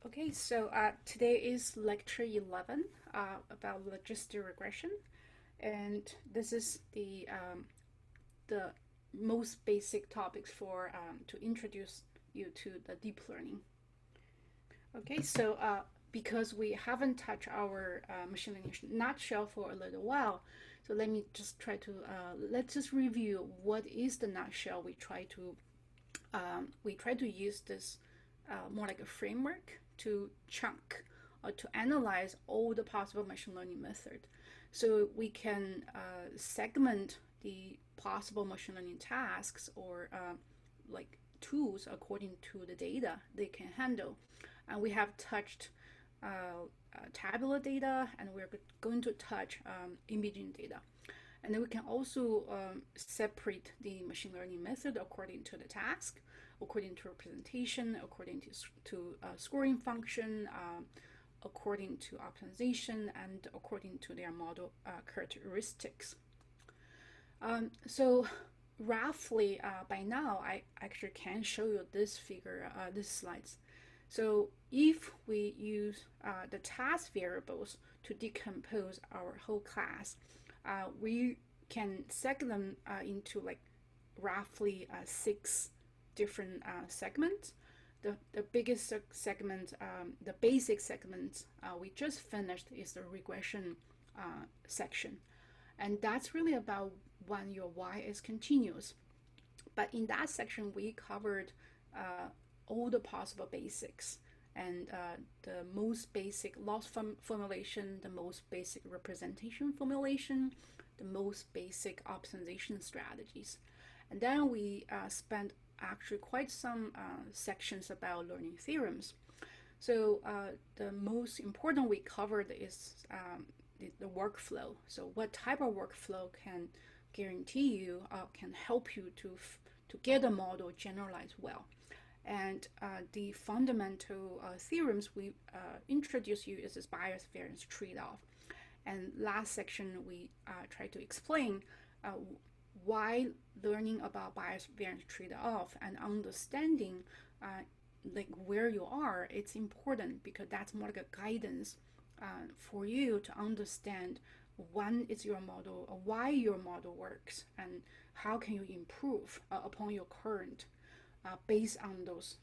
Okay, so today is lecture 11 about logistic regression, and this is the most basic topics for to introduce you to the deep learning. Okay, so because we haven't touched our machine learning nutshell for a little while, so let me just try to let's just review what is the nutshell. We try to use this more like a framework to chunk or to analyze all the possible machine learning methods. So we can segment the possible machine learning tasks or like tools according to the data they can handle. And we have touched tabular data, and we're going to touch imaging data. And then we can also separate the machine learning method according to the task, according to representation, according to scoring function, according to optimization, and according to their model characteristics. So roughly by now, I actually can show you this figure, these slides. So if we use the task variables to decompose our whole class, we can segment them into like roughly 6 different segments. The biggest segment, the basic segment we just finished is the regression section. And that's really about when your y is continuous. But in that section, we covered all the possible basics and the most basic loss formulation, the most basic representation formulation, the most basic optimization strategies. And then we spent actually quite some sections about learning theorems. So the most important we covered is the workflow. So what type of workflow can guarantee you, can help you to get a model generalized well. And the fundamental theorems we introduce you is this bias variance trade-off. And last section, we try to explain why learning about bias variance trade-off and understanding like where you are, it's important because that's more like a guidance for you to understand when is your model, or why your model works, and how can you improve upon your current based on those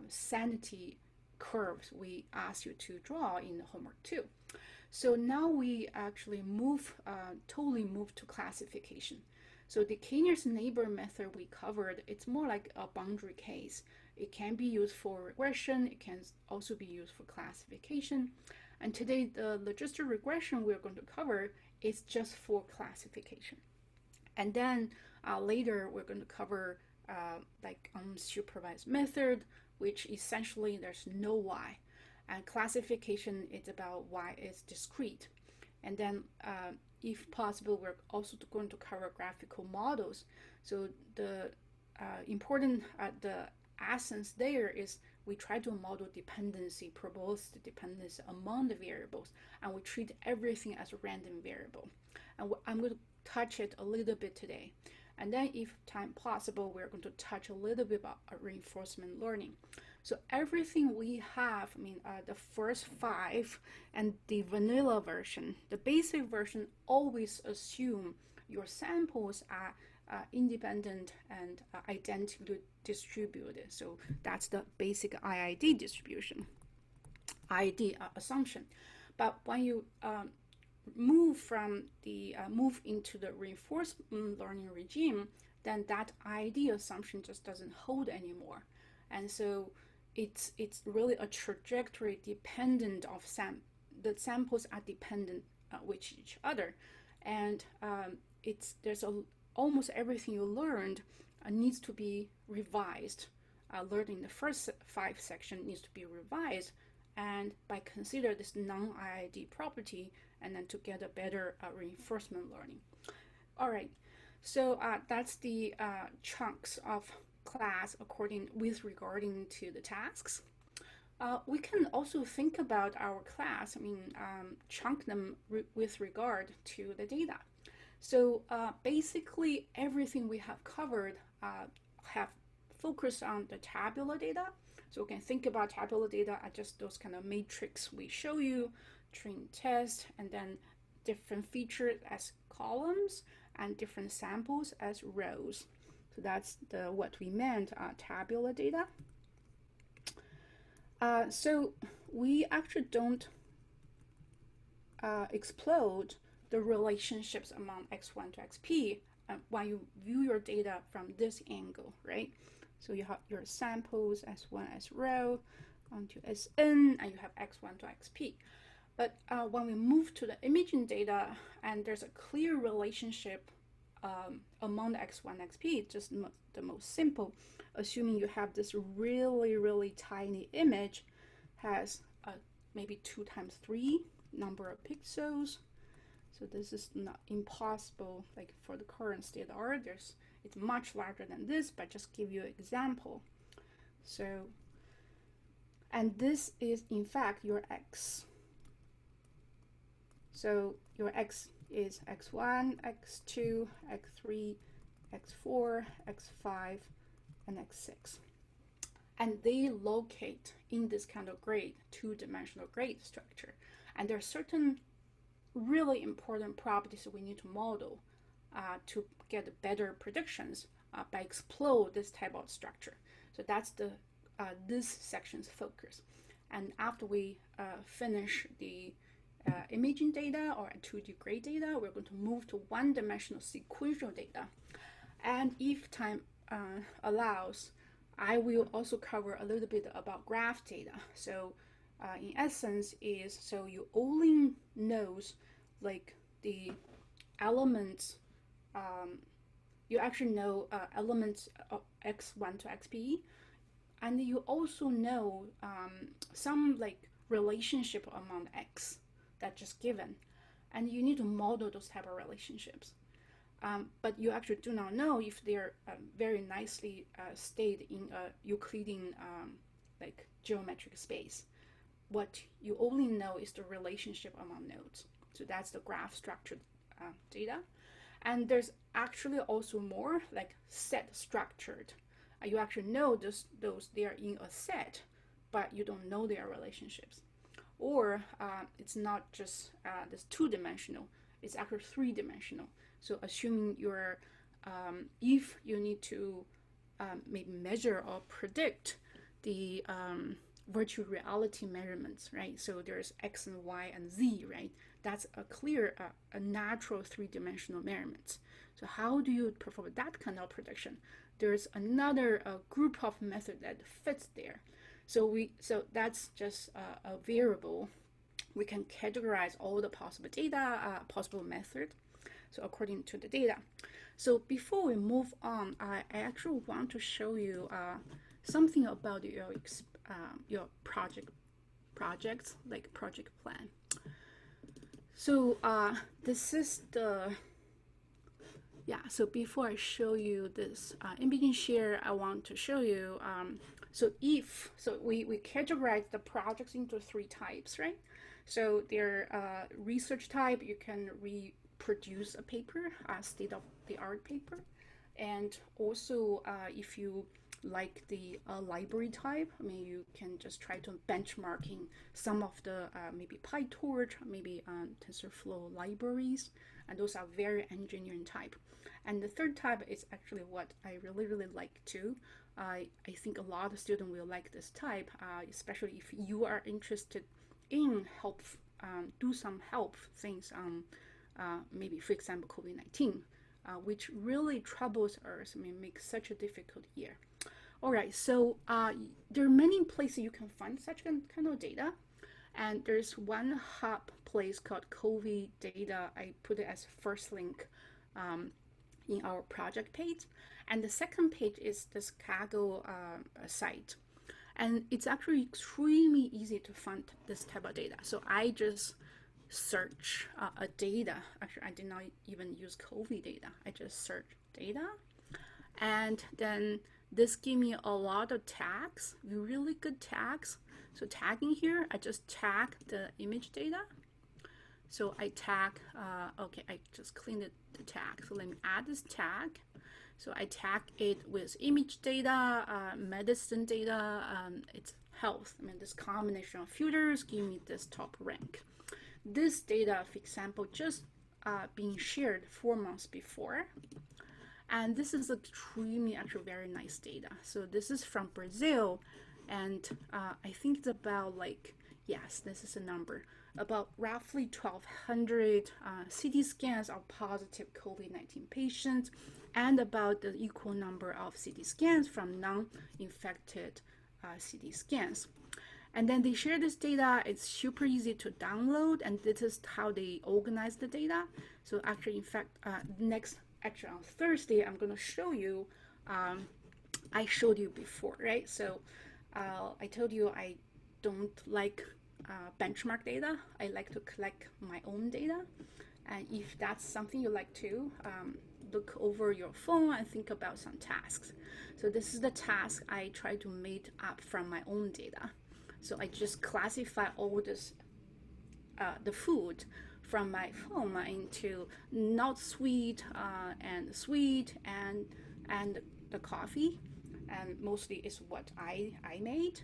sanity curves we asked you to draw in the homework too. So now we actually totally move to classification. So the k-nearest neighbor method we covered, it's more like a boundary case. It can be used for regression. It can also be used for classification. And today, the logistic regression we're going to cover is just for classification. And then later, we're going to cover like unsupervised method, which essentially there's no y. And classification is about y is discrete. And then if possible, we're also going to cover graphical models. So the important, the essence there is we try to model dependency, probabilistic dependency among the variables, and we treat everything as a random variable. And I'm going to touch it a little bit today. And then if time possible, we're going to touch a little bit about reinforcement learning. So everything we have, the first 5 and the vanilla version, the basic version always assume your samples are independent and identically distributed. So that's the basic IID distribution, IID assumption. But when you move into the reinforcement learning regime, then that IID assumption just doesn't hold anymore. And so it's really a trajectory dependent of the samples are dependent with each other. And almost everything you learned needs to be revised. Learning the first 5 section needs to be revised, and by consider this non-IID property, and then to get a better reinforcement learning. All right, so that's the chunks of class with regarding to the tasks. We can also think about our class, chunk them with regard to the data. So basically everything we have covered have focused on the tabular data. So we can think about tabular data as just those kind of matrix we show you, train test, and then different features as columns and different samples as rows. So that's what we meant tabular data. So we actually don't explode the relationships among x1 to xp when you view your data from this angle, right? So you have your samples S1 as row onto Sn, and you have x1 to xp. But when we move to the imaging data, and there's a clear relationship among the x1 and xp, just the most simple, assuming you have this really, really tiny image, has maybe 2 times 3 number of pixels. So this is not impossible, like for the current state of the art, it's much larger than this, but just give you an example. So, and this is in fact your x. So your x is x1, x2, x3, x4, x5, and x6. And they locate in this kind of grid, two-dimensional grid structure. And there are certain really important properties we need to model to get better predictions by explore this type of structure. So that's this section's focus. And after we finish the imaging data or 2D grid data, we're going to move to one-dimensional sequential data. And if time allows, I will also cover a little bit about graph data. So in essence is, so you only knows like the elements, you actually know elements of x1 to xp, and you also know some like relationship among x that just given, and you need to model those type of relationships. But you actually do not know if they're very nicely stayed in a Euclidean like geometric space. What you only know is the relationship among nodes. So that's the graph structured data. And there's actually also more like set structured. You actually know those they are in a set, but you don't know their relationships. Or it's not just this two-dimensional, it's actually three-dimensional. So assuming you're, if you need to maybe measure or predict the virtual reality measurements, right? So there's X and Y and Z, right? That's a clear, a natural three-dimensional measurements. So how do you perform that kind of prediction? There's another group of method that fits there. So that's just a variable. We can categorize all the possible data, possible method. So according to the data. So before we move on, I actually want to show you something about your projects, like project plan. So this is the, so before I show you this imaging share, I want to show you, we categorize the projects into 3 types, right? So they're research type, you can reproduce a paper, state-of-the-art paper. And also if you like the library type, I mean, you can just try to benchmarking some of the maybe PyTorch, maybe TensorFlow libraries, and those are very engineering type. And the third type is actually what I really, really like too. I think a lot of students will like this type, especially if you are interested in do some help things on maybe, for example, COVID-19, which really troubles us, I mean, makes such a difficult year. All right, so there are many places you can find such kind of data. And there's one hub place called COVID data. I put it as first link in our project page. And the second page is the Chicago site. And it's actually extremely easy to find this type of data. So I just search a data. Actually, I did not even use COVID data. I just search data. And then this gives me a lot of tags, really good tags. So tagging here, I just tag the image data. So I tag, okay, I just cleaned the tag. So let me add this tag. So I tag it with image data, medicine data, it's health. I mean, this combination of filters give me this top rank. This data, for example, just being shared 4 months before. And this is extremely, actually very nice data. So this is from Brazil, and I think it's about like, yes, this is a number, about roughly 1,200 CT scans of positive COVID-19 patients, and about the equal number of CT scans from non-infected CT scans. And then they share this data. It's super easy to download, and this is how they organize the data. So actually, in fact, actually on Thursday, I'm going to show you, I showed you before, right? So I told you I don't like benchmark data. I like to collect my own data. And if that's something you like to, look over your phone and think about some tasks. So this is the task I try to make up from my own data. So I just classify all this, the food from my phone into not sweet and sweet and the coffee, and mostly is what I made.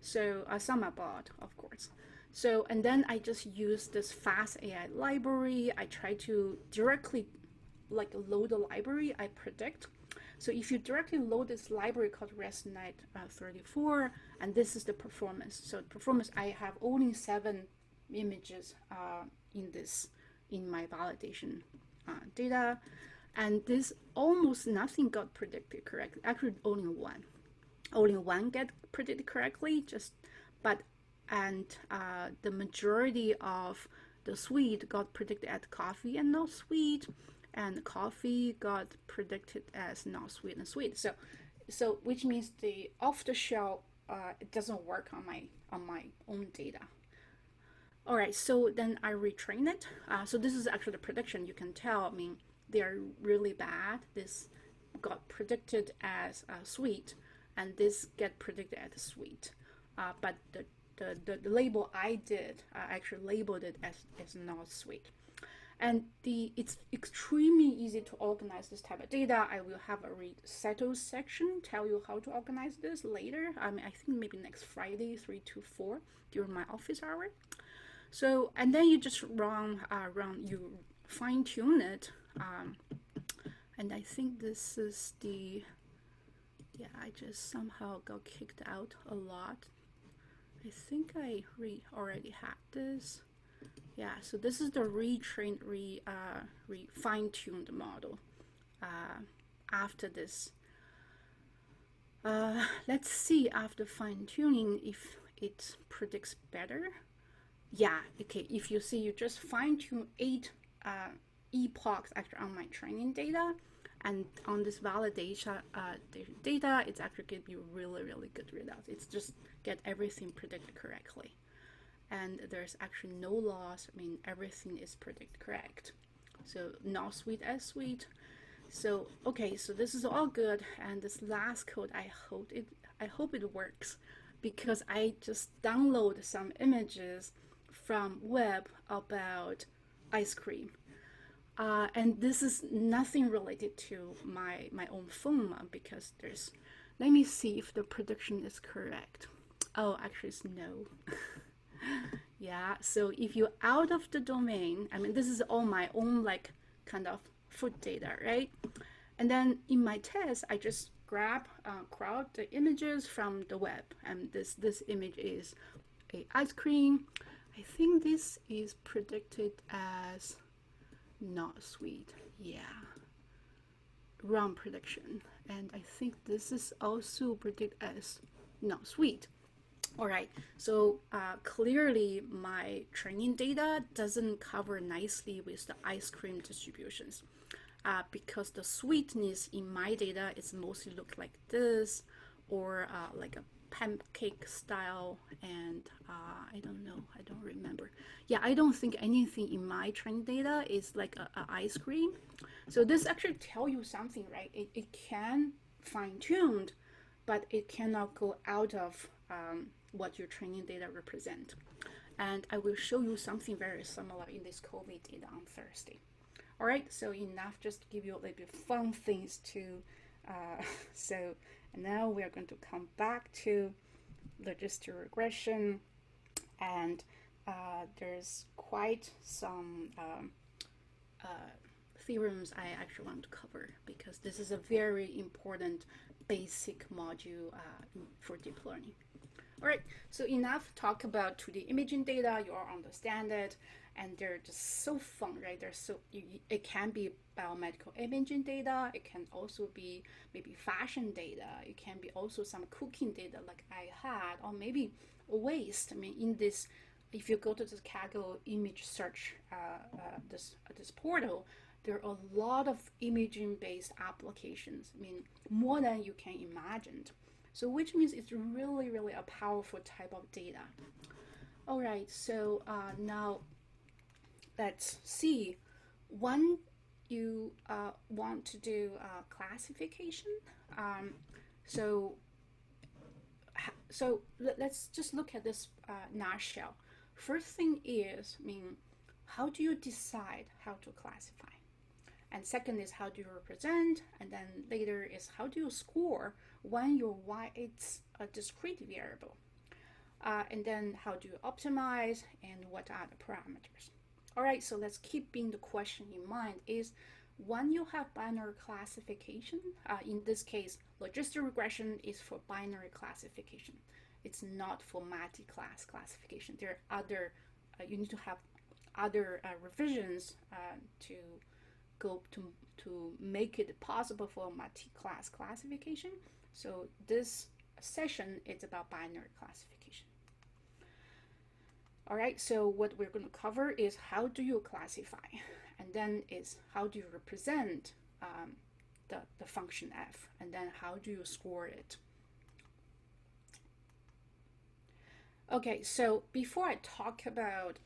So some I bought, of course. So, and then I just use this fast AI library. I try to directly like load the library I predict. So if you directly load this library called ResNet 34, and this is the performance. So performance, I have only 7 images in my validation data, and this almost nothing got predicted correctly. Actually, only one get predicted correctly. The majority of the sweet got predicted as coffee and not sweet, and coffee got predicted as not sweet and sweet. So which means the off-the-shelf it doesn't work on my own data. All right, so then I retrain it. So this is actually the prediction. You can tell, I mean, they're really bad. This got predicted as sweet, and this get predicted as sweet. But the label I did, I actually labeled it as not sweet. And it's extremely easy to organize this type of data. I will have a resettle section, tell you how to organize this later. I mean, I think maybe next Friday, 3 to 4 during my office hour. So, and then you just you fine tune it. And I think this is I just somehow got kicked out a lot. I think I already had this. Yeah, so this is the retrained, fine-tuned model. After this, let's see after fine-tuning if it predicts better. Yeah, okay, if you see, you just fine-tune 8 epochs actually on my training data, and on this validation data, it's actually give you really, really good results. It's just get everything predicted correctly. And there's actually no loss. I mean, everything is predicted correct. So not sweet as sweet. So okay, so this is all good. And this last code, I hope it works, because I just download some images from web about ice cream. And this is nothing related to my own phone, because there's, let me see if the prediction is correct. Oh, actually it's no. Yeah, so if you're out of the domain, I mean, this is all my own like kind of food data, right? And then in my test, I just crowd the images from the web, and this image is a ice cream. I think this is predicted as not sweet. Yeah, wrong prediction. And I think this is also predicted as not sweet. All right, so clearly my training data doesn't cover nicely with the ice cream distributions, because the sweetness in my data is mostly look like this, or like a pancake style, and I don't know, I don't remember. Yeah, I don't think anything in my training data is like a ice cream. So this actually tell you something, right? It can fine-tuned, but it cannot go out of what your training data represent. And I will show you something very similar in this COVID data on Thursday. All right, so enough just to give you a little bit fun things to, so now we are going to come back to logistic regression, and there's quite some theorems I actually want to cover because this is a very important basic module for deep learning. All right, so enough talk about 2D imaging data. You all understand it, and they're just so fun, right? It can be biomedical imaging data. It can also be maybe fashion data. It can be also some cooking data like I had, or maybe waste. I mean, in this, if you go to the Kaggle image search, this portal, there are a lot of imaging-based applications. I mean, more than you can imagine. So which means it's really, really a powerful type of data. All right, so now let's see. When you want to do classification, so let's just look at this nutshell. First thing is, I mean, how do you decide how to classify? And second is how do you represent? And then later is how do you score when your y it's a discrete variable? And then how do you optimize and what are the parameters? All right, so let's keep the question in mind is when you have binary classification, in this case, logistic regression is for binary classification. It's not for multi-class classification. There are other, you need to have other revisions to go to make it possible for multi-class classification. So this session is about binary classification. All right, so what we're going to cover is how do you classify, and then is how do you represent the function f, and then how do you score it. Okay, so before I talk about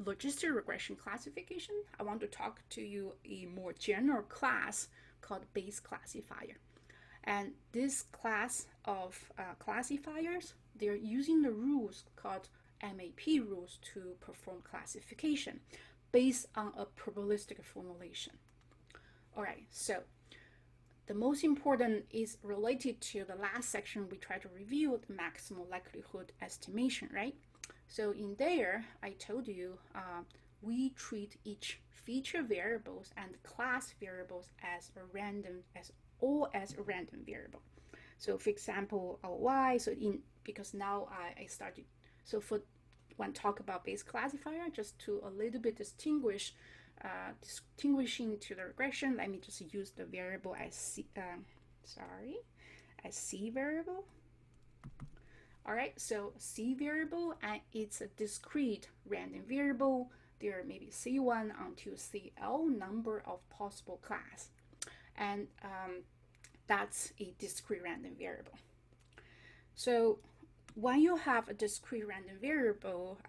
logistic regression classification, I want to talk to you a more general class called base classifier. And this class of classifiers, they're using the rules called MAP rules to perform classification based on a probabilistic formulation. All right, so the most important is related to the last section we tried to review, the maximal likelihood estimation, right? So in there, I told you we treat each feature variables and class variables as a random variable. So for example, our y, so because now I started, so for when talk about base classifier, just to a little bit distinguishing to the regression, let me just use the variable as C, as C variable. All right, so C variable, and it's a discrete random variable. There may be C1 until CL number of possible class, and that's a discrete random variable. So when you have a discrete random variable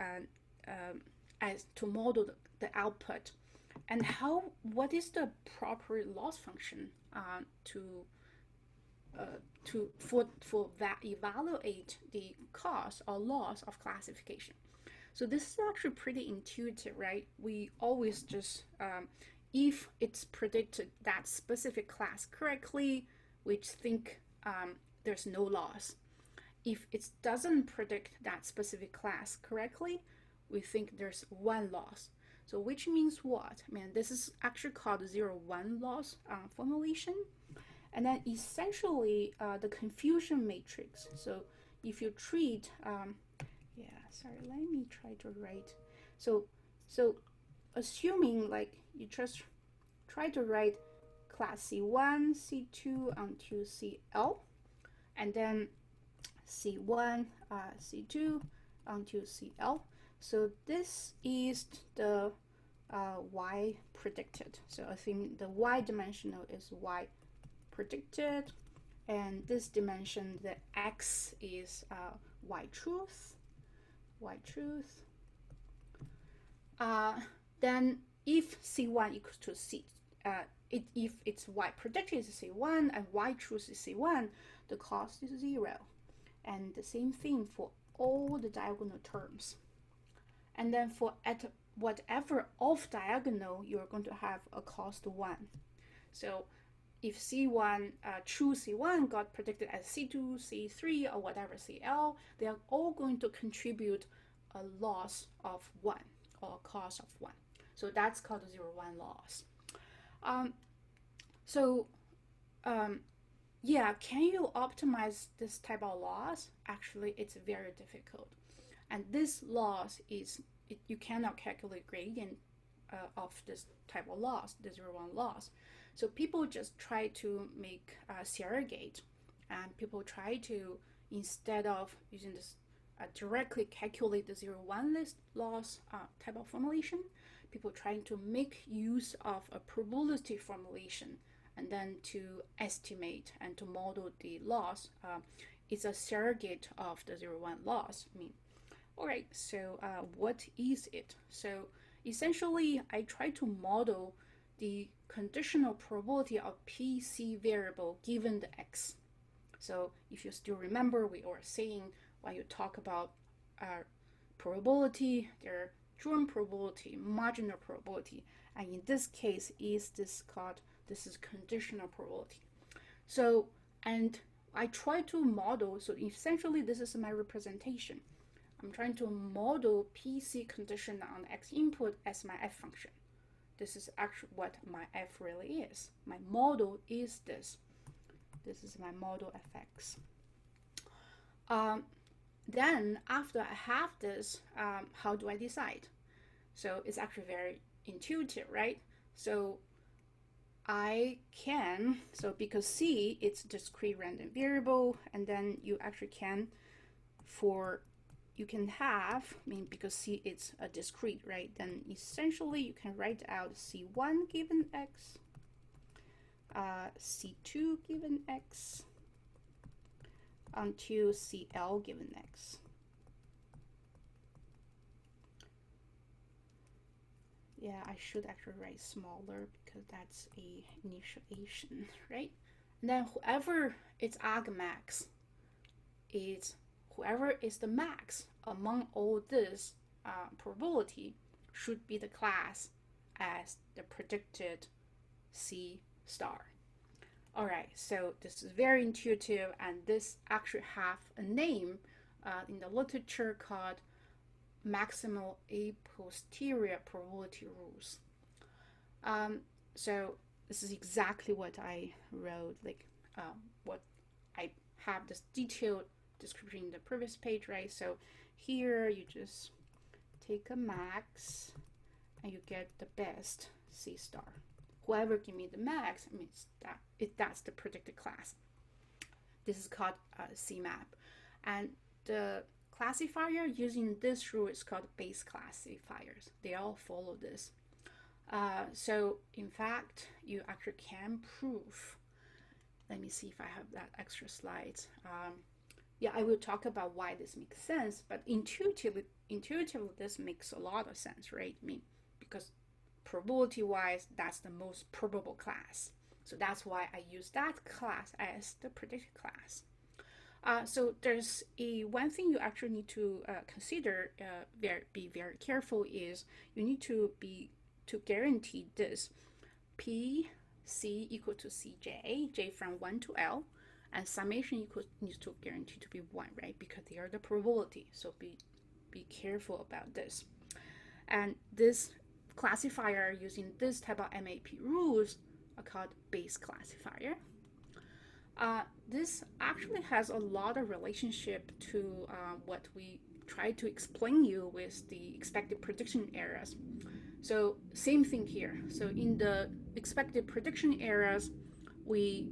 as to model the output, and what is the proper loss function for that evaluate the cost or loss of classification. So this is actually pretty intuitive, right? We always just if it's predicted that specific class correctly, we think there's no loss. If it doesn't predict that specific class correctly, we think there's one loss. So which means what? I mean, this is actually called 0-1 loss formulation. And then essentially the confusion matrix. So if you treat, let me try to write. So assuming like you just try to write class C1, C2 until CL, and then C1, C2 until CL. So this is the y predicted. So I think the y dimensional is y predicted, and this dimension, the x is y truth. Then if C1 equals to C, if it's y predicted is C1 and y truth is C1, the cost is 0. And the same thing for all the diagonal terms. And then for at whatever off diagonal, you're going to have a cost 1. So if C1, true C1 got predicted as C2, C3, or whatever CL, they are all going to contribute a loss of 1 or a cost of 1. So that's called the 0-1 loss. Yeah, can you optimize this type of loss? Actually, it's very difficult. And this loss you cannot calculate gradient of this type of loss, the 0-1 loss. So people just try to make surrogate, and people try to, instead of using this directly calculate the 0-1 loss type of formulation, people trying to make use of a probability formulation and then to estimate and to model the loss. It's a surrogate of the 0-1 loss. All right, so what is it? So essentially, I try to model the conditional probability of PC variable given the X. So if you still remember, we were saying when you talk about probability, there are germ probability, marginal probability, and in this case, this is conditional probability. So, and I try to model, so essentially this is my representation. I'm trying to model PC condition on X input as my F function. This is actually what my F really is. My model is this. This is my model Fx. Then after I have this, how do I decide? So it's actually very intuitive, right? So I can, so because C, it's discrete random variable, and then you actually can, you can have, because C it's a discrete, right? Then essentially you can write out C1 given X, C2 given X, until CL given X. Yeah, I should actually write smaller because that's a initialization, right? And then whoever is argmax is whoever is the max among all this probability should be the class as the predicted C star. All right, so this is very intuitive, and this actually have a name in the literature called maximal a posterior probability rules. So this is exactly what I wrote, what I have this detailed description in the previous page, right? So here you just take a max and you get the best C star. Whoever give me the max means that's the predicted class. This is called CMAP, and the classifier using this rule is called base classifiers. They all follow this. So in fact, you actually can prove. Let me see if I have that extra slides. Yeah, I will talk about why this makes sense, but intuitively this makes a lot of sense, right? Because probability-wise, that's the most probable class. So that's why I use that class as the predicted class. So there's one thing you actually need to consider, be very careful, is you need to guarantee this PC equal to Cj, j from 1 to L, and summation needs to guarantee to be 1, right? Because they are the probability. So be careful about this. And this classifier using this type of MAP rules are called base classifier. This actually has a lot of relationship to what we try to explain you with the expected prediction errors. So same thing here. So in the expected prediction errors, we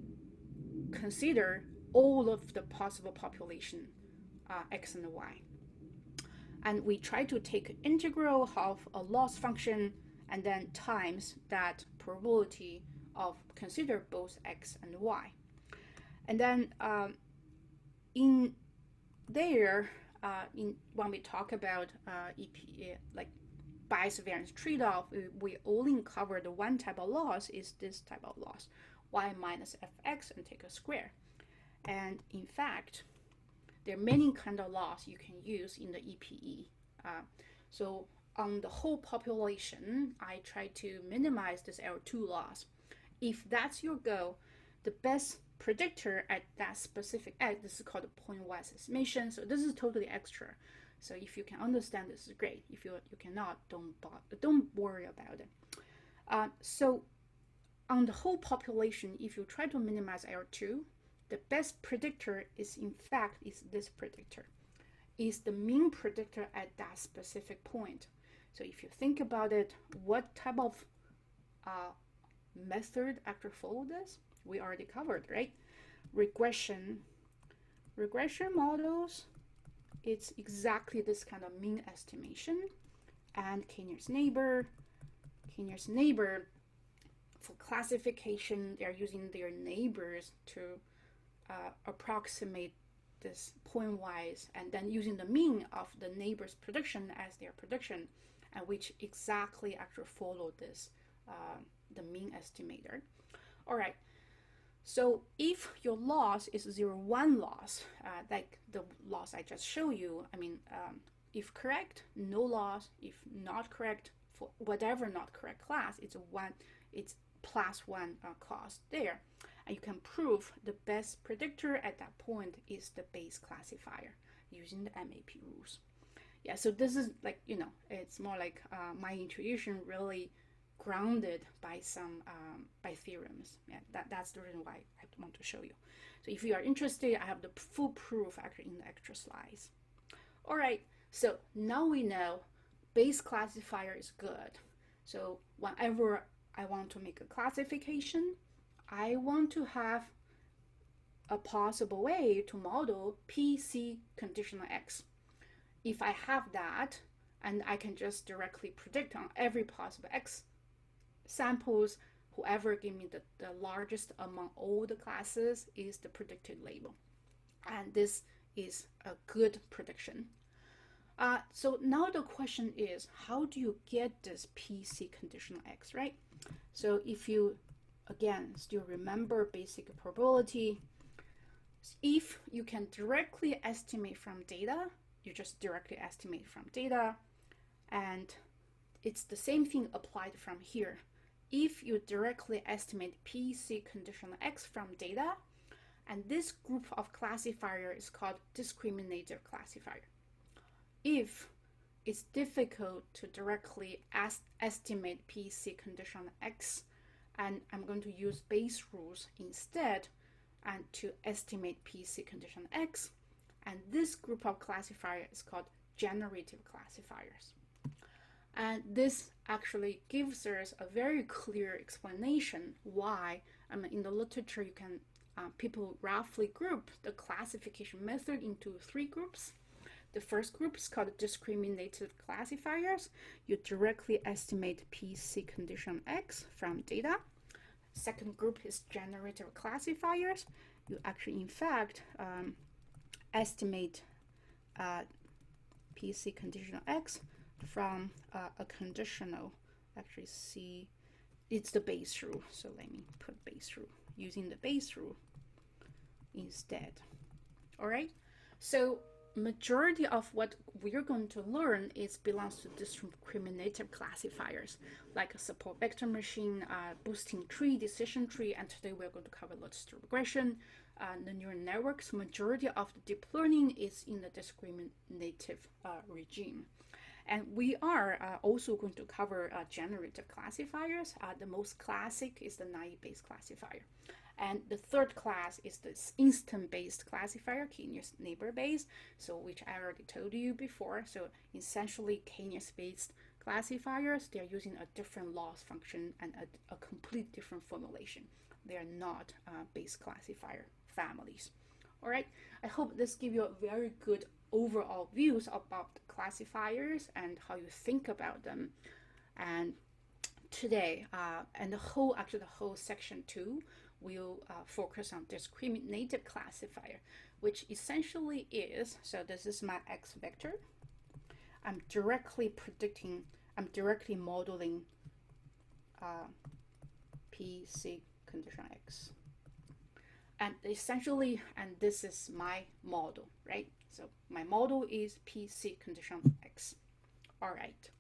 consider all of the possible population, X and Y. And we try to take integral of a loss function and then times that probability of consider both X and Y. And then in there, when we talk about bias variance trade-off, we only cover the one type of loss is this type of loss, y minus fx and take a square. And in fact, there are many kind of loss you can use in the EPE. So on the whole population, I try to minimize this L2 loss. If that's your goal, the best predictor at that specific edge, this is called a pointwise estimation. So this is totally extra. So if you can understand, this is great. If you cannot, don't worry about it. So on the whole population, if you try to minimize L2, the best predictor is in fact is this predictor, is the mean predictor at that specific point. So if you think about it, what type of method actually follow this? We already covered, right? Regression models, it's exactly this kind of mean estimation. And k-nearest neighbor, for classification, they're using their neighbors to approximate this pointwise, and then using the mean of the neighbor's prediction as their prediction, and which exactly actually follow this, the mean estimator. All right, so if your loss is 0-1 loss, like the loss I just showed you, I mean, if correct, no loss. If not correct, for whatever not correct class, it's +1 cost there. And you can prove the best predictor at that point is the base classifier using the MAP rules. Yeah, so this is like, you know, it's more like my intuition really grounded by some by theorems. Yeah, that's the reason why I want to show you. So if you are interested, I have the full proof actually in the extra slides. All right, so now we know base classifier is good. So whenever I want to make a classification, I want to have a possible way to model PC conditional X. If I have that, and I can just directly predict on every possible X samples, whoever give me the largest among all the classes is the predicted label. And this is a good prediction. So now the question is, how do you get this PC conditional X, right? So if you, again, still remember basic probability, if you can directly estimate from data, you just directly estimate from data, and it's the same thing applied from here. If you directly estimate PC conditional X from data, and this group of classifier is called discriminative classifier. If it's difficult to directly estimate PC conditional X, and I'm going to use base rules instead and to estimate PC conditional X, and this group of classifier is called generative classifiers. And this actually gives us a very clear explanation why, in the literature you can, people roughly group the classification method into 3 groups. The first group is called discriminative classifiers. You directly estimate PC condition X from data. Second group is generative classifiers. You actually, in fact, estimate PC conditional X from a conditional, actually see, it's the base rule. So let me put base rule, using the base rule instead. All right, so majority of what we're going to learn is belongs to discriminative classifiers, like a support vector machine, boosting tree, decision tree, and today we're going to cover logistic regression. The neural networks, majority of the deep learning is in the discriminative regime. And we are also going to cover generative classifiers. The most classic is the naive-based classifier. And the third class is this instant-based classifier, k-nearest neighbor-based, so which I already told you before. So essentially, k-nearest-based classifiers, they're using a different loss function and a complete different formulation. They are not base classifier families. All right, I hope this gives you a very good overall views about the classifiers and how you think about them. And today, and the whole section 2 will focus on discriminative classifier, which essentially is, so this is my X vector. I'm directly modeling PC condition X. And essentially, and this is my model, right? So my model is PC condition X. All right.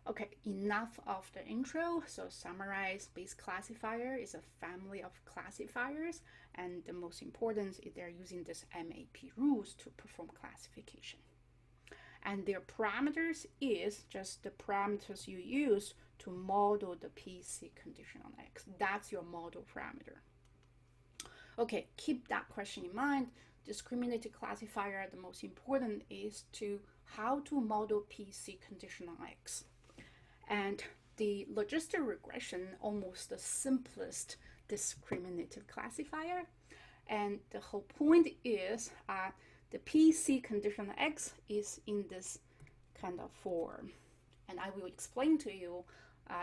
Okay, enough of the intro. So summarize, base classifier is a family of classifiers, and the most important is they're using this MAP rules to perform classification. And their parameters is just the parameters you use to model the PC condition on X. That's your model parameter. Okay, keep that question in mind. Discriminated classifier, the most important is to how to model PC condition on X. And the logistic regression, almost the simplest discriminative classifier. And the whole point is the PC condition X is in this kind of form. And I will explain to you,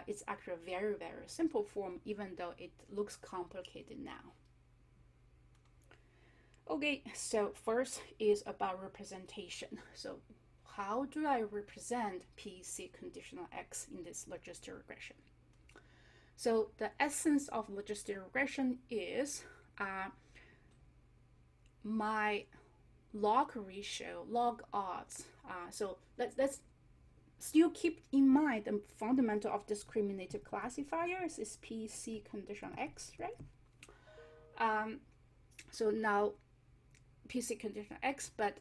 it's actually a very, very simple form, even though it looks complicated now. Okay, so first is about representation. So how do I represent PC conditional X in this logistic regression? So the essence of logistic regression is my log ratio, log odds. So let's still keep in mind the fundamental of discriminative classifiers is PC conditional X, right? So now PC conditional X, but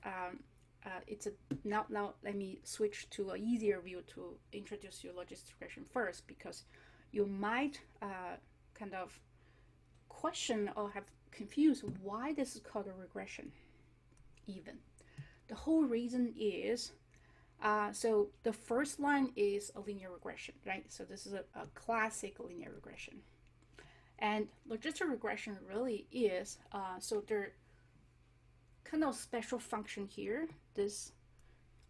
it's a now let me switch to an easier view to introduce you logistic regression first, because you might kind of question or have confused why this is called a regression even. The whole reason is so the first line is a linear regression, right? So this is a classic linear regression, and logistic regression really is so there kind of special function here, this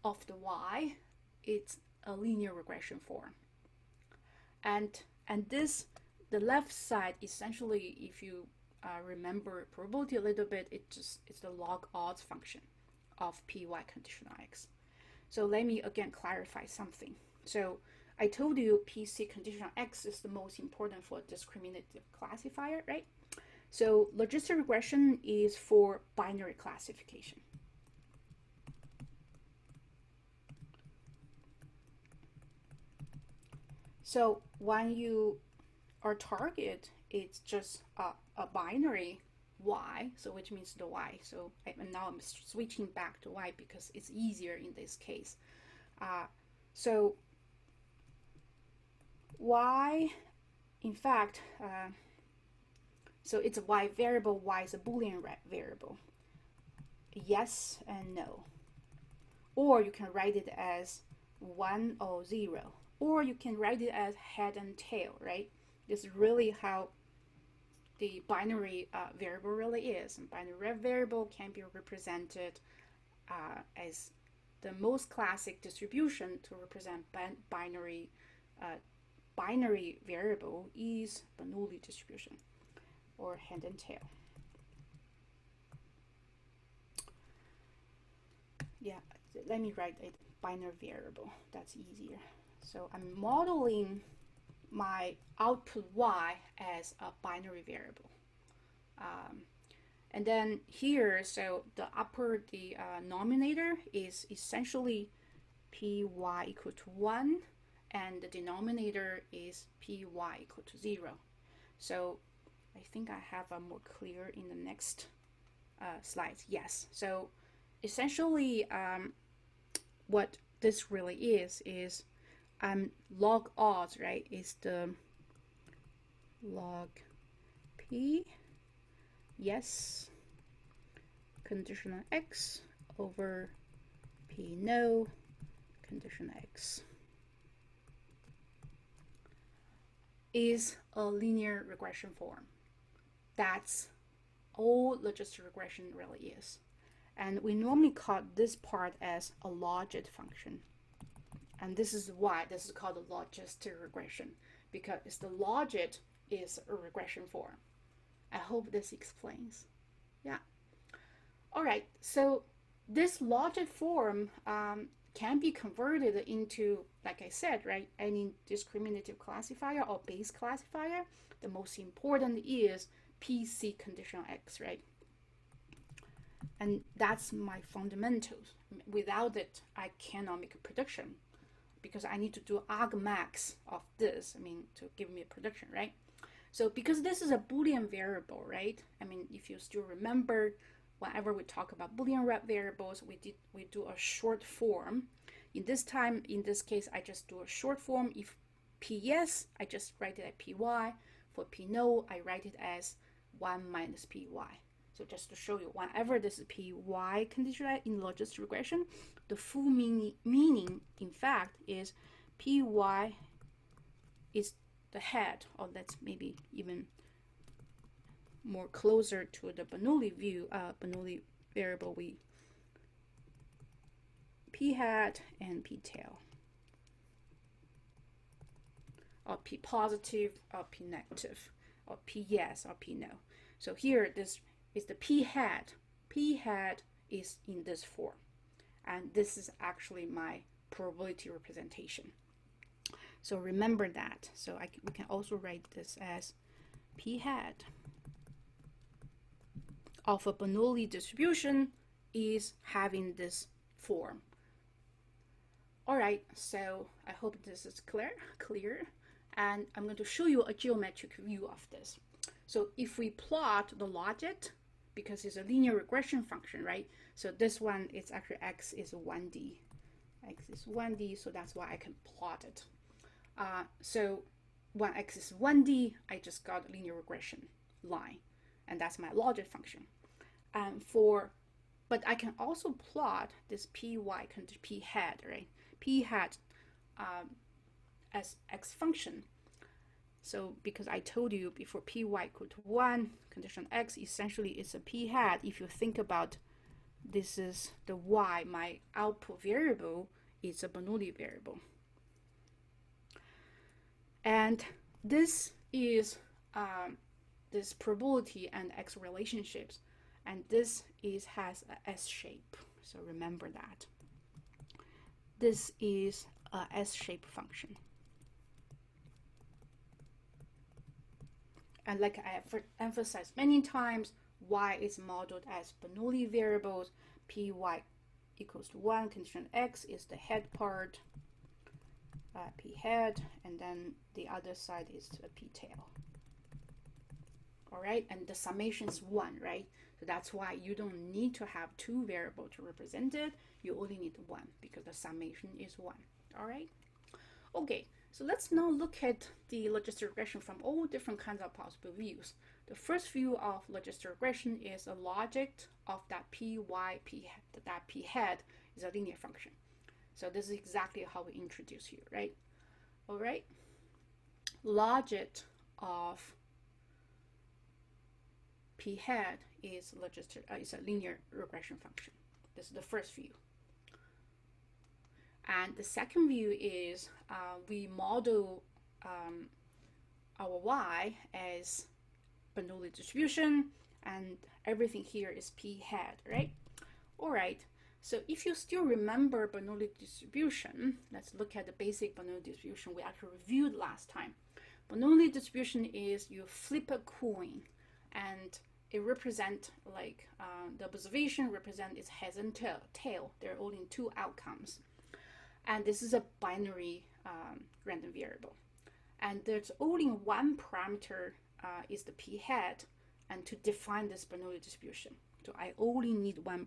of the y, it's a linear regression form. And this, the left side, essentially, if you remember probability a little bit, it's the log odds function of py conditional X. So let me again clarify something. So I told you PC conditional X is the most important for discriminative classifier, right? So logistic regression is for binary classification. So when you are target, it's just a binary y, so which means the y. So now I'm switching back to y because it's easier in this case. So y, in fact, so it's a y variable, y is a Boolean variable. Yes and no. Or you can write it as 1 or 0. Or you can write it as head and tail, right? This is really how the binary variable really is. And binary variable can be represented as the most classic distribution to represent binary variable is Bernoulli distribution, or head and tail. Yeah, let me write a binary variable. That's easier. So I'm modeling my output y as a binary variable. And then here, so the nominator is essentially py equal to 1, and the denominator is py equal to 0. So I think I have a more clear in the next slides. Yes. So essentially, what this really is log odds, right? Is the log p yes conditional X over p no conditional X is a linear regression form. That's all logistic regression really is. And we normally call this part as a Logit function. And this is why this is called a logistic regression, because the Logit is a regression form. I hope this explains. Yeah. All right. So this Logit form can be converted into, like I said, right, any discriminative classifier or base classifier. The most important is PC conditional X, right? And that's my fundamentals. Without it, I cannot make a prediction. because I need to do argmax of this, to give me a prediction, right? So because this is a Boolean variable, right? If you still remember, whenever we talk about Boolean variables, we do a short form. In this case, I just do a short form. If P yes, I just write it as Py. For P no, I write it as 1 minus Py. So just to show you, whenever this is Py condition in logistic regression, the full meaning in fact is Py is the head, or that's maybe even more closer to the Bernoulli view, Bernoulli variable, P head and P tail, or P positive or P negative, or P yes or P no. So here this is the P head. P head is in this form, and this is actually my probability representation. So remember that. So we can also write this as P head of a Bernoulli distribution is having this form. All right, so I hope this is clear, and I'm going to show you a geometric view of this. So if we plot the logit, because it's a linear regression function, right? So this one is actually x is 1D. X is 1D, so that's why I can plot it. So when x is 1D, I just got a linear regression line, and that's my logit function. But I can also plot this Py P head, right? P head as x function. So because I told you before Py equal to 1, condition x essentially is a P head. If you think about this is the y, my output variable is a Bernoulli variable. And this is this probability and x relationships, and this has a S shape. So remember that. This is a S-shaped function. And like I have emphasized many times, y is modeled as Bernoulli variables. Py equals to 1, condition x is the head part, P head, and then the other side is the P tail. All right, and the summation is 1, right? So that's why you don't need to have 2 variables to represent it. You only need 1 because the summation is 1. All right. Okay, so let's now look at the logistic regression from all different kinds of possible views. The first view of logistic regression is a logit of that that P head is a linear function. So this is exactly how we introduce here, right? All right. Logit of P head is a linear regression function. This is the first view. And the second view is we model our y as Bernoulli distribution, and everything here is P head, right? All right. So if you still remember Bernoulli distribution, let's look at the basic Bernoulli distribution we actually reviewed last time. Bernoulli distribution is you flip a coin, and it represents like the observation represents its heads and tail. There are only 2 outcomes. And this is a binary random variable. And there's only one parameter is the P head, and to define this Bernoulli distribution. So I only need one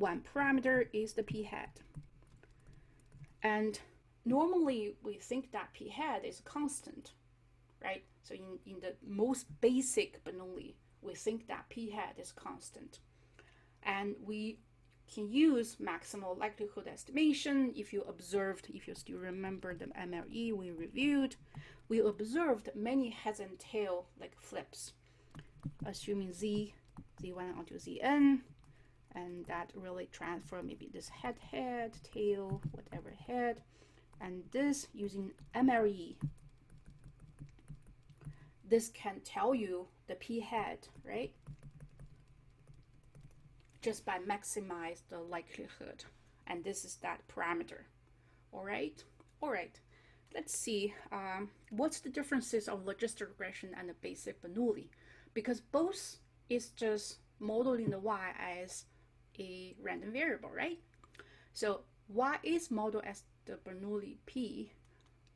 parameter is the P head. And normally we think that P head is constant, right? So in the most basic Bernoulli, we think that P head is constant. And we can use maximal likelihood estimation. If you still remember the MLE we reviewed, we observed many heads and tail like flips, assuming Z1 onto Zn, and that really transfer maybe this head, tail, whatever head, and this using MLE. This can tell you the P head, right? Just by maximize the likelihood, and this is that parameter. All right. Let's see what's the differences of logistic regression and the basic Bernoulli, because both is just modeling the y as a random variable, right? So y is modeled as the Bernoulli P,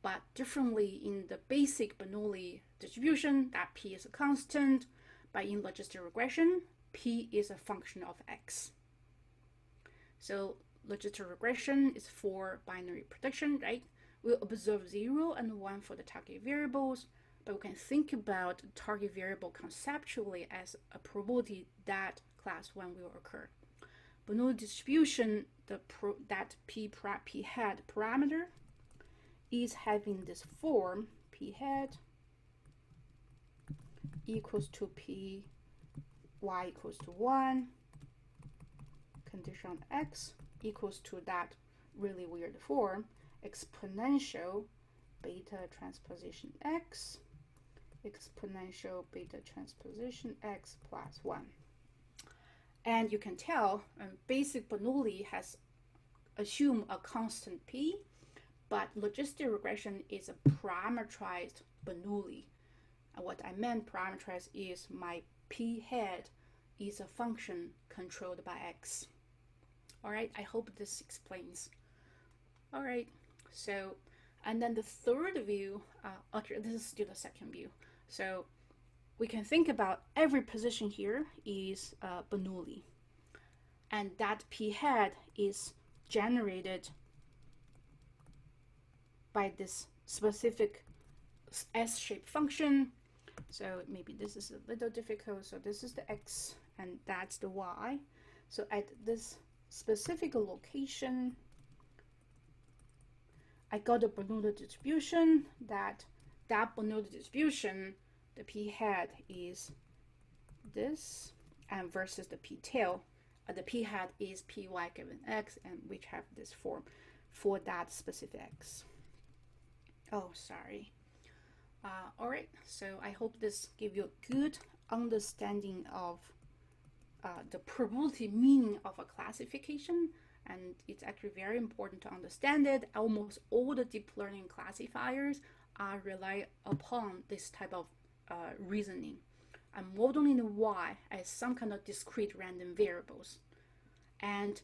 but differently in the basic Bernoulli distribution, that P is a constant, but in logistic regression, P is a function of X. So logistic regression is for binary prediction, right? We'll observe 0 and 1 for the target variables, but we can think about the target variable conceptually as a probability that class 1 will occur. Bernoulli distribution, that p hat parameter is having this form, p hat equals to p y equals to 1, condition on x equals to that really weird form, exponential beta transposition x, exponential beta transposition x plus 1. And you can tell basic Bernoulli has assumed a constant p, but logistic regression is a parameterized Bernoulli. And what I meant parameterized is my p hat is a function controlled by x. All right, I hope this explains. All right, so, and then the third view, okay, this is still the second view. So we can think about every position here is Bernoulli, and that p hat is generated by this specific S-shaped function. So maybe this is a little difficult. So this is the x and that's the y. So at this specific location, I got a Bernoulli distribution. That Bernoulli distribution, the p hat is this, and versus the p tail, the p hat is py given x, and which have this form for that specific x. Oh, sorry. All right, so I hope this gives you a good understanding of the probability meaning of a classification, and it's actually very important to understand it. Almost all the deep learning classifiers rely upon this type of reasoning. I'm modeling the y as some kind of discrete random variables, and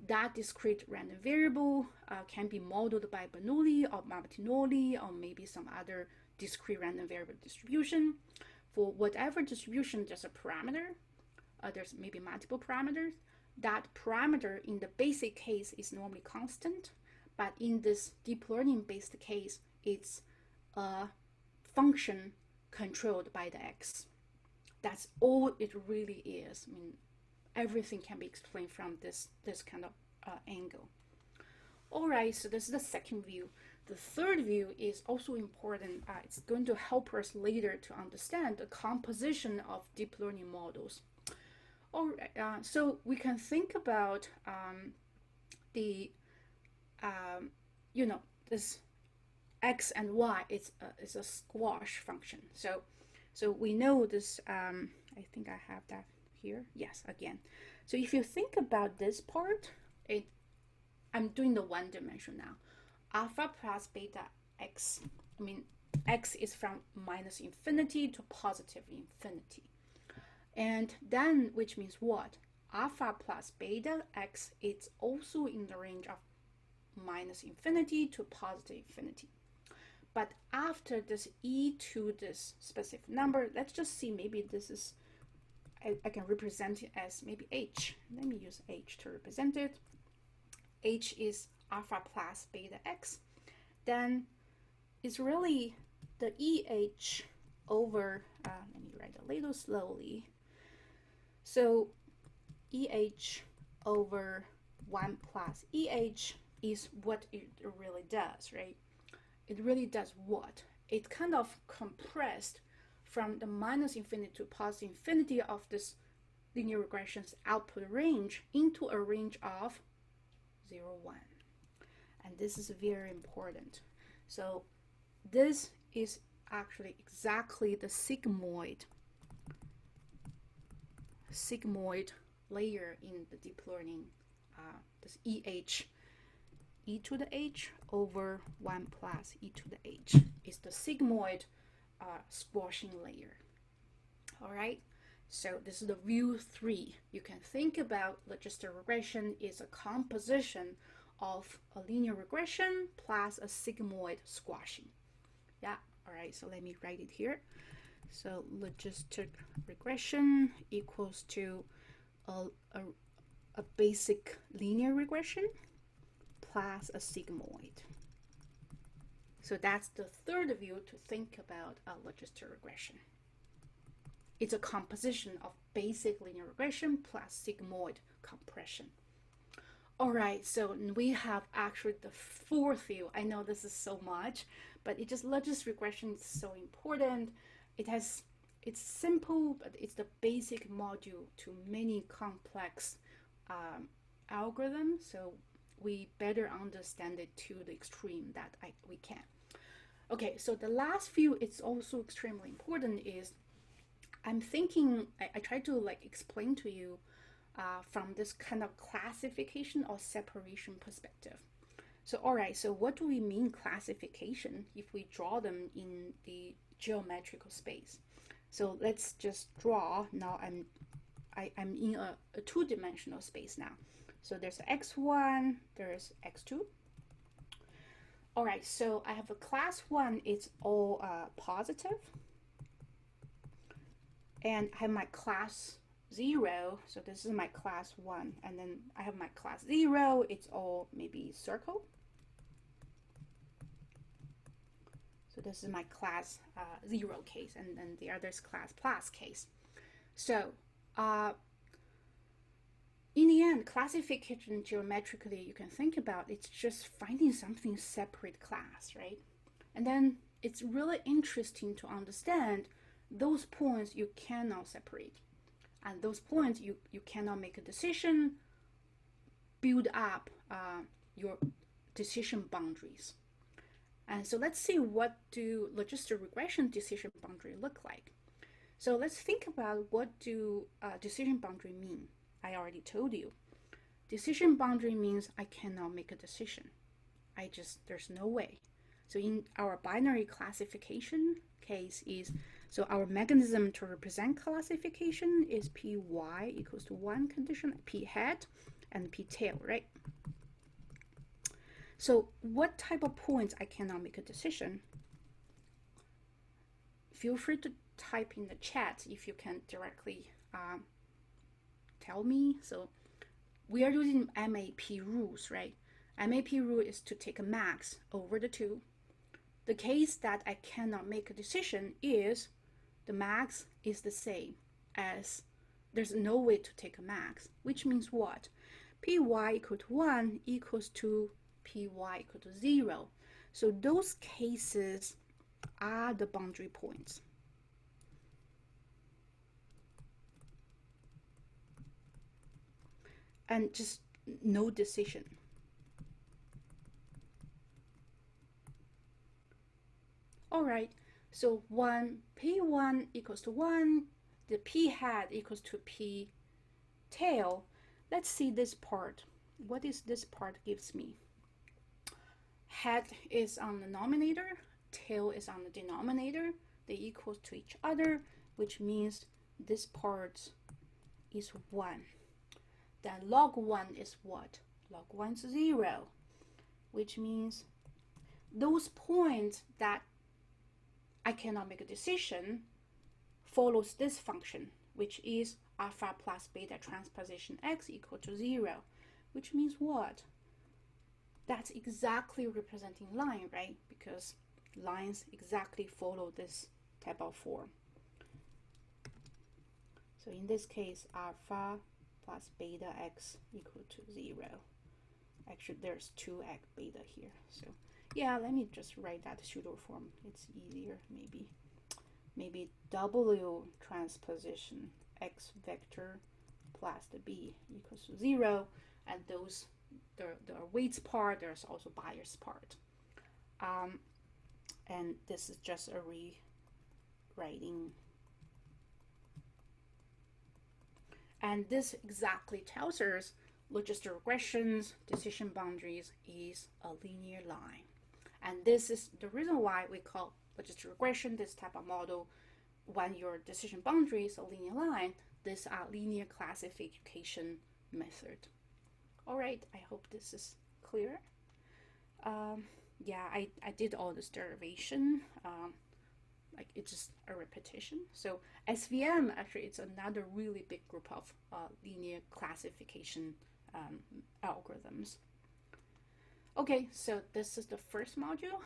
that discrete random variable can be modeled by Bernoulli or Martinoli or maybe some other discrete random variable distribution. For whatever distribution, there's a parameter. There's maybe multiple parameters. That parameter in the basic case is normally constant, but in this deep learning based case, it's a function controlled by the x. That's all it really is. I mean, everything can be explained from this kind of angle. All right, so this is the second view. The third view is also important. It's going to help us later to understand the composition of deep learning models. All right, so we can think about the, this x and y is a squash function. So we know this, I think I have that here. Yes, again. So if you think about this part, I'm doing the one dimension now. Alpha plus beta x, I mean, x is from minus infinity to positive infinity. And then, which means what? Alpha plus beta x is also in the range of minus infinity to positive infinity. But after this e to this specific number, let's just see, maybe this is, I can represent it as maybe h. Let me use h to represent it. H is alpha plus beta x. Then it's really the EH over, let me write a little slowly. So EH over 1 plus EH is what it really does, right? It really does what? It kind of compressed from the minus infinity to positive infinity of this linear regression's output range into a range of 0, 1. And this is very important. So this is actually exactly the sigmoid layer in the deep learning, this EH, e to the h over 1 plus e to the h is the sigmoid squashing layer. All right, so this is the view 3. You can think about logistic regression is a composition of a linear regression plus a sigmoid squashing. Yeah, all right, so let me write it here. So logistic regression equals to a basic linear regression plus a sigmoid. So that's the third view to think about a logistic regression. It's a composition of basic linear regression plus sigmoid compression. All right, so we have actually the fourth view. I know this is so much, but it just logistic regression is so important. It's simple, but it's the basic module to many complex algorithms. So we better understand it to the extreme that we can. Okay, so the last view, it's also extremely important, is I'm thinking, I try to like explain to you from this kind of classification or separation perspective. So, all right, so what do we mean classification if we draw them in the geometrical space? So let's just draw. Now I'm in a two-dimensional space now. So there's x1, there's x2. All right, so I have a class 1, it's all positive. And I have my class 0, so this is my class 1. And then I have my class 0, it's all maybe circle. So this is my class 0 case, and then the other is class plus case. So in the end, classification geometrically, you can think about it's just finding something separate class, right? And then it's really interesting to understand those points you cannot separate. And those points you cannot make a decision, build up your decision boundaries. And so let's see, what do logistic regression decision boundary look like? So let's think about, what do decision boundary mean? I already told you. Decision boundary means I cannot make a decision. There's no way. So in our binary classification case is, so our mechanism to represent classification is py equals to 1 condition, p head and p tail, right? So what type of points I cannot make a decision? Feel free to type in the chat if you can directly tell me. So we are using MAP rules, right? MAP rule is to take a max over the 2. The case that I cannot make a decision is the max is the same as there's no way to take a max, which means what? Py equal to 1 equals to Py equal to 0. So those cases are the boundary points. And just no decision. All right, so P1 equals to 1, the P head equals to P tail. Let's see this part. What is this part gives me? Head is on the numerator, tail is on the denominator. They equal to each other, which means this part is 1. Then log 1 is what? Log 1 is 0, which means those points that I cannot make a decision follows this function, which is alpha plus beta transposition x equal to 0, which means what? That's exactly representing line, right? Because lines exactly follow this type of form. So in this case, alpha plus beta x equal to 0. Actually, there's 2x beta here. So yeah, let me just write that pseudo form. It's easier, maybe w transposition x vector plus the b equals to 0, and those there are weights part, there's also bias part, and this is just a rewriting. And this exactly tells us logistic regressions, decision boundaries is a linear line. And this is the reason why we call logistic regression, this type of model, when your decision boundary is a linear line, this is a linear classification method. All right, I hope this is clear. Yeah, I did all this derivation. Like it's just a repetition. So SVM actually it's another really big group of linear classification algorithms. Okay, so this is the first module.